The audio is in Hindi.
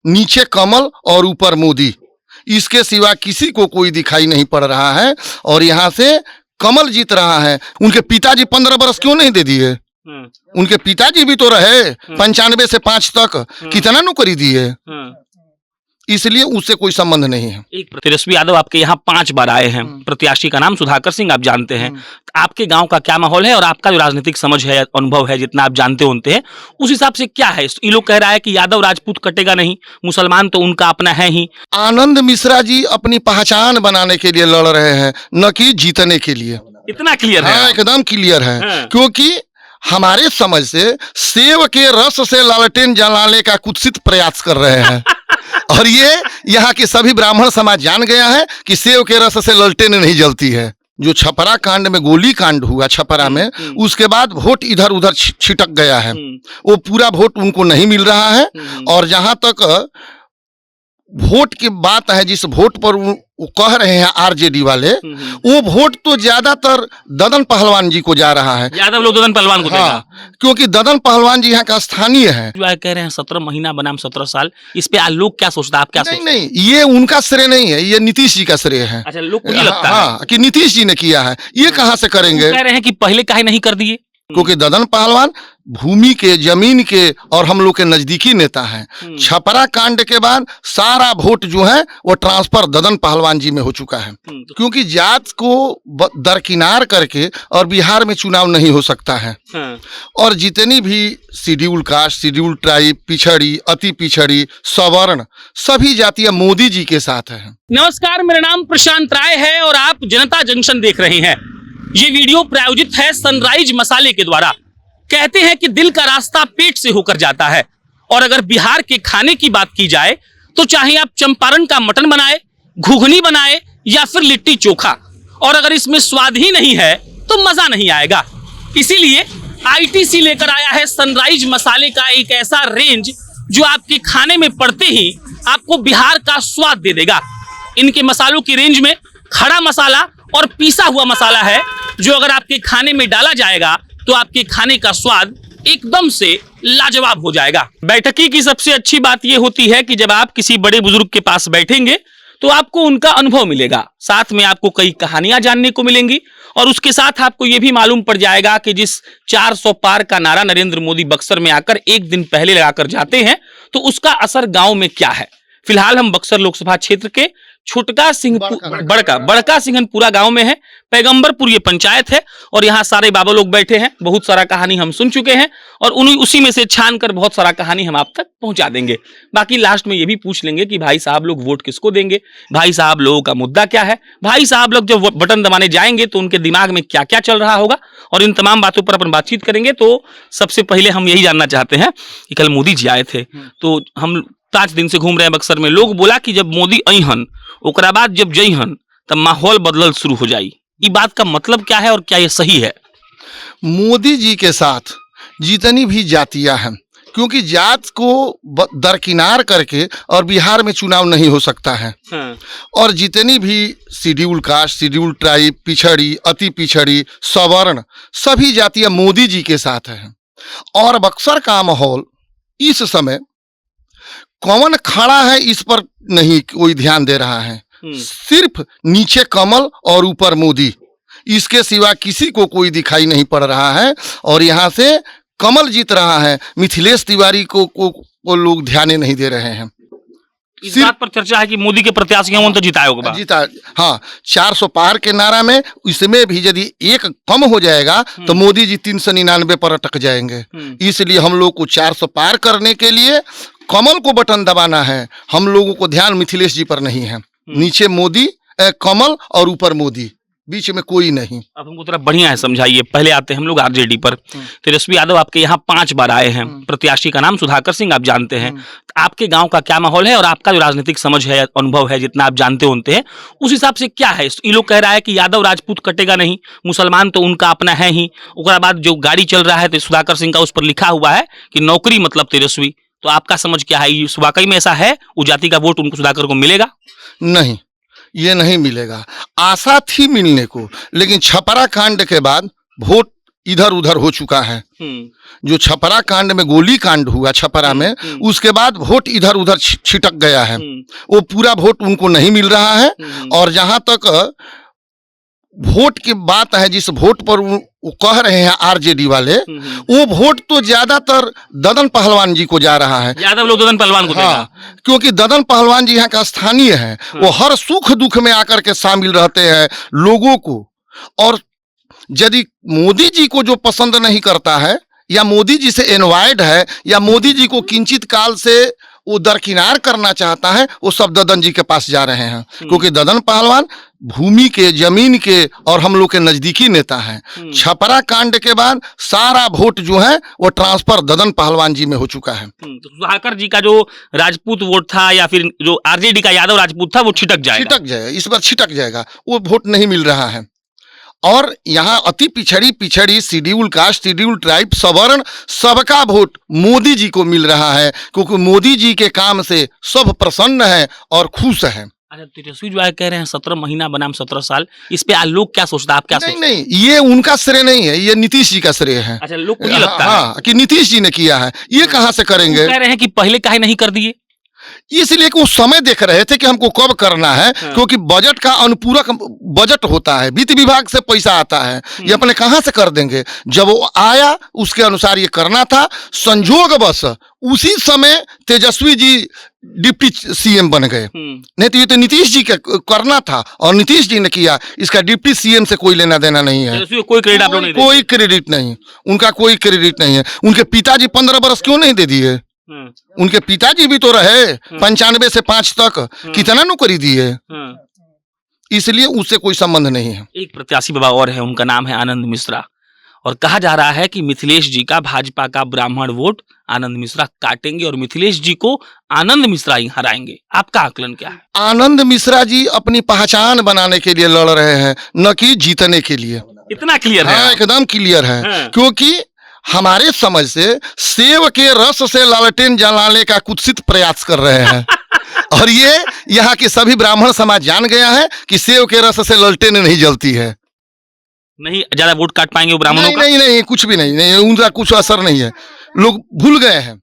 नीचे कमल और ऊपर मोदी, इसके सिवा किसी को कोई दिखाई नहीं पड़ रहा है। और यहाँ से कमल जीत रहा है। उनके पिताजी 15 बरस क्यों नहीं दे दिए? उनके पिताजी भी तो रहे 95 से 5 तक, कितना नौकरी दिए? इसलिए उससे कोई संबंध नहीं है। एक तेजस्वी यादव आपके यहाँ 5 बार आए हैं। प्रत्याशी का नाम सुधाकर सिंह, आप जानते हैं। आपके गांव का क्या माहौल है और आपका जो राजनीतिक समझ है, अनुभव है, जितना आप जानते होते हैं, उस हिसाब से क्या है? ये लोग कह रहा है कि यादव राजपूत कटेगा नहीं, मुसलमान तो उनका अपना है ही। आनंद मिश्रा जी अपनी पहचान बनाने के लिए लड़ रहे हैं, न कि जीतने के लिए। इतना क्लियर है? हाँ, एकदम क्लियर है। क्योंकि हमारे समझ से सेव के रस से लालटेन जलाने का कुत्सित प्रयास कर रहे हैं। और ये यहाँ के सभी ब्राह्मण समाज जान गया है कि सेव के रस से लालटेन नहीं जलती है। जो छपरा कांड में गोली कांड हुआ छपरा में, उसके बाद वोट इधर उधर छिटक गया है। वो पूरा वोट उनको नहीं मिल रहा है। और जहां तक वोट की बात है, जिस वोट पर वो कह रहे हैं आरजेडी वाले, वो वोट तो ज्यादातर ददन पहलवान जी को जा रहा है। यादव लोग ददन पहलवान को देगा। क्योंकि ददन पहलवान जी यहाँ का स्थानीय है। जो कह रहे हैं 17 महीना बनाम 17 साल, इस पे आज लोग क्या सोचता है, आप क्या सोचते हैं? नहीं, ये उनका श्रेय नहीं है, ये नीतीश जी का श्रेय है। अच्छा, लोग को ये लगता है कि नीतीश जी ने किया है। ये कहाँ से करेंगे? कह रहे हैं कि पहले काहे नहीं कर दिए? क्योंकि ददन पहलवान भूमि के, जमीन के और हम लोग के नजदीकी नेता हैं। छपरा कांड के बाद सारा वोट जो है वो ट्रांसफर ददन पहलवान जी में हो चुका है। क्योंकि जात को दरकिनार करके और बिहार में चुनाव नहीं हो सकता है। और जितनी भी शेड्यूल कास्ट, शेड्यूल ट्राइब, पिछड़ी, अति पिछड़ी, सवर्ण, सभी जातियां मोदी जी के साथ है। नमस्कार, मेरा नाम प्रशांत राय है और आप जनता जंक्शन देख रहे हैं। ये वीडियो प्रायोजित है सनराइज मसाले के द्वारा। कहते हैं कि दिल का रास्ता पेट से होकर जाता है। और अगर बिहार के खाने की बात की जाए तो चाहे आप चंपारण का मटन बनाए, घुघनी बनाए या फिर लिट्टी चोखा, और अगर इसमें स्वाद ही नहीं है तो मजा नहीं आएगा। इसीलिए आईटीसी लेकर आया है सनराइज मसाले का एक ऐसा रेंज जो आपके खाने में पड़ते ही आपको बिहार का स्वाद दे देगा। इनके मसालों की रेंज में खड़ा मसाला और पीसा हुआ मसाला है, जो अगर आपके खाने में डाला जाएगा तो आपके खाने का स्वाद एकदम से लाजवाब हो जाएगा। बैठकी की सबसे अच्छी बात यह होती है कि जब आप किसी बड़े बुजुर्ग के पास बैठेंगे तो आपको उनका अनुभव मिलेगा, साथ में आपको कई कहानियां जानने को मिलेंगी। और उसके साथ आपको यह भी मालूम पड़ जाएगा कि जिस 400 पार का नारा नरेंद्र मोदी बक्सर में आकर एक दिन पहले लगाकर जाते हैं, तो उसका असर गांव में क्या है। फिलहाल हम बक्सर लोकसभा क्षेत्र के छोटका सिंह बड़का सिंहनपुरा गांव में है। पैगंबरपुर ये पंचायत है और यहाँ सारे बाबा लोग बैठे हैं। बहुत सारा कहानी हम सुन चुके हैं और उसी में से छान कर बहुत सारा कहानी हम आप तक पहुंचा देंगे। बाकी लास्ट में ये भी पूछ लेंगे कि भाई साहब लोग वोट किसको देंगे, भाई साहब लोगों का मुद्दा क्या है, भाई साहब लोग जब बटन दबाने जाएंगे तो उनके दिमाग में क्या क्या चल रहा होगा, और इन तमाम बातों पर अपन बातचीत करेंगे। तो सबसे पहले हम यही जानना चाहते हैं कि कल मोदी जी आए थे, तो हम 5 दिन से घूम रहे हैं बक्सर में। लोग बोला कि जब मोदी अहन ओकरा बाद जब जइहन तब माहौल बदलल शुरू हो जाई। ये बात का मतलब क्या है और क्या ये सही है? मोदी जी के साथ जितनी भी जातियां हैं, क्योंकि जात को दरकिनार करके और बिहार में चुनाव नहीं हो सकता है। और जितनी भी शेड्यूल कास्ट, शेड्यूल ट्राइब, पिछड़ी, अति पिछड़ी, सवर्ण, सभी जातियां मोदी जी के साथ है। और बक्सर का माहौल इस समय कौन खड़ा है इस पर नहीं कोई ध्यान दे रहा है। सिर्फ नीचे कमल और ऊपर मोदी, इसके सिवा किसी को कोई दिखाई नहीं पड़ रहा है। और यहाँ से कमल जीत रहा है। मिथिलेश तिवारी को लोग ध्यान नहीं दे रहे हैं। इस बात पर चर्चा है कि मोदी के प्रत्याशी हैं तो जीता होगा। जीता, हाँ। 400 पार के नारा में इसमें भी यदि एक कम हो जाएगा तो मोदी जी 399 पर अटक जाएंगे। इसलिए हम लोग को 400 पार करने के लिए कमल को बटन दबाना है। हम लोगों को ध्यान मिथिलेश जी पर नहीं है। नीचे मोदी, कमल और ऊपर मोदी, बीच में कोई नहीं। अब हमको थोड़ा बढ़िया है समझाइए। पहले आते हैं हम लोग आरजेडी पर। तेजस्वी यादव आपके यहाँ 5 बार आए हैं। प्रत्याशी का नाम सुधाकर सिंह, आप जानते हैं। आपके गांव का क्या माहौल है और आपका जो राजनीतिक समझ है, अनुभव है, जितना आप जानते होते हैं, उस हिसाब से क्या है? ये लोग कह रहा है कि यादव राजपूत कटेगा नहीं, मुसलमान तो उनका अपना है ही। उसके बाद जो गाड़ी चल रहा है तो सुधाकर सिंह का, उस पर लिखा हुआ है कि नौकरी मतलब तेजस्वी। तो आपका समझ क्या है? वाकई में ऐसा है? उस जाति का वोट उनको सुधाकर को मिलेगा? नहीं, ये नहीं मिलेगा। आशा थी मिलने को, लेकिन छपरा कांड के बाद वोट इधर उधर हो चुका है। जो छपरा कांड में गोली कांड हुआ छपरा में, उसके बाद वोट इधर उधर छिटक गया है। वो पूरा वोट उनको नहीं मिल रहा है। और जहां तक वोट की बात है, जिस वोट पर वो कह रहे हैं आरजेडी वाले, वो वोट तो ज्यादातर ददन पहलवान जी को जा रहा है। ज्यादा लोग ददन पहलवान को देगा। क्योंकि ददन पहलवान जी यहाँ का स्थानीय है। वो हर सुख दुख में आकर के शामिल रहते हैं लोगों को। और यदि मोदी जी को जो पसंद नहीं करता है, या मोदी जी से एनवायड है, या मोदी जी को किंचित काल से वो दरकिनार करना चाहता है, वो सब ददन जी के पास जा रहे हैं। क्योंकि ददन पहलवान भूमि के, जमीन के और हम लोग के नजदीकी नेता हैं। छपरा कांड के बाद सारा वोट जो है वो ट्रांसफर ददन पहलवान जी में हो चुका है। तो सुधाकर जी का जो राजपूत वोट था, या फिर जो आरजेडी का यादव राजपूत था, वो छिटक जाएगा। इस बार छिटक जाएगा। वो वोट नहीं मिल रहा है। और यहाँ अति पिछड़ी शेड्यूल कास्ट, शेड्यूल ट्राइब, सवर्ण, सबका वोट मोदी जी को मिल रहा है। क्योंकि मोदी जी के काम से सब प्रसन्न है और खुश है। अच्छा, तेजस्वी जो कह रहे हैं 17 महीना बनाम 17 साल, इस पे लोग क्या सोचता है, आप क्या सोचते हैं? नहीं, ये उनका श्रेय नहीं है, ये नीतीश जी का श्रेय है। अच्छा, लोग को ये लगता है कि नीतीश जी ने किया है। ये कहाँ से करेंगे? कह रहे हैं कि पहले काहे नहीं कर दिए। इसलिए कि वो समय देख रहे थे कि हमको कब करना है। क्योंकि बजट का अनुपूरक बजट होता है, वित्त विभाग से पैसा आता है। ये अपने कहां से कर देंगे? जब वो आया उसके अनुसार ये करना था। संजोग बस उसी समय तेजस्वी जी डिप्टी सीएम बन गए। नहीं तो ये तो नीतीश जी का करना था और नीतीश जी ने किया। इसका डिप्टी सीएम से कोई लेना देना नहीं है। कोई क्रेडिट आप लोग नहीं, कोई क्रेडिट नहीं, उनका कोई क्रेडिट नहीं है। उनके पिताजी 15 वर्ष क्यों नहीं दे दिए? उनके पिताजी भी तो रहे 95 से 5 तक, कितना नौकरी दिए। इसलिए उससे कोई संबंध नहीं है। एक प्रत्याशी बाबा और है, उनका नाम है आनंद मिश्रा। और कहा जा रहा है कि मिथिलेश जी का भाजपा का ब्राह्मण वोट आनंद मिश्रा काटेंगे और मिथिलेश जी को आनंद मिश्रा ही हराएंगे। आपका आकलन क्या है? आनंद मिश्रा जी अपनी पहचान बनाने के लिए लड़ रहे हैं, न कि जीतने के लिए। इतना क्लियर है? हाँ, एकदम क्लियर है। क्योंकि हमारे समझ से सेव के रस से लालटेन जलाने का कुत्सित प्रयास कर रहे हैं। और ये यहाँ के सभी ब्राह्मण समाज जान गया है कि सेव के रस से लालटेन नहीं जलती है। नहीं ज्यादा वोट काट पाएंगे वो ब्राह्मणों का? नहीं, कुछ भी नहीं, उनका कुछ असर नहीं है। लोग भूल गए हैं।